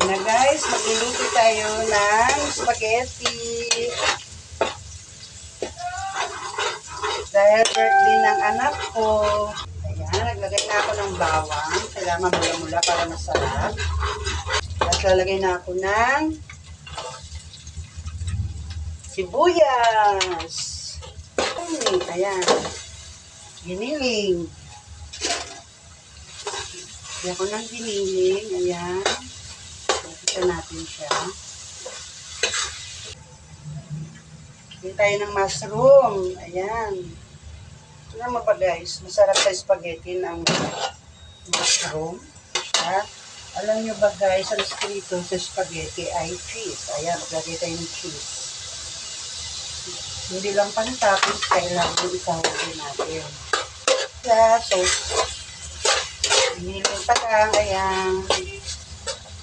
na guys, magluluto tayo ng spaghetti. Dahil birthday ng anak ko. Ayan, naglagay na ako ng bawang. Kailangan mula-mula para masarap. Tapos lalagay na ako ng sibuyas. Ayan. Giniling. Lagyan ko ng giniling. Ayan. Pakita natin siya. Lagyan tayo ng mushroom. Ayan. Alam mo ba guys, masarap sa spaghetti ng mushroom. At alam nyo ba guys, ang eskrito sa spaghetti ay cheese. Ayan, maglagay tayo ng cheese. Hindi lang pantapos, kailangan isawag din natin. So, hiniling pa lang, ayan.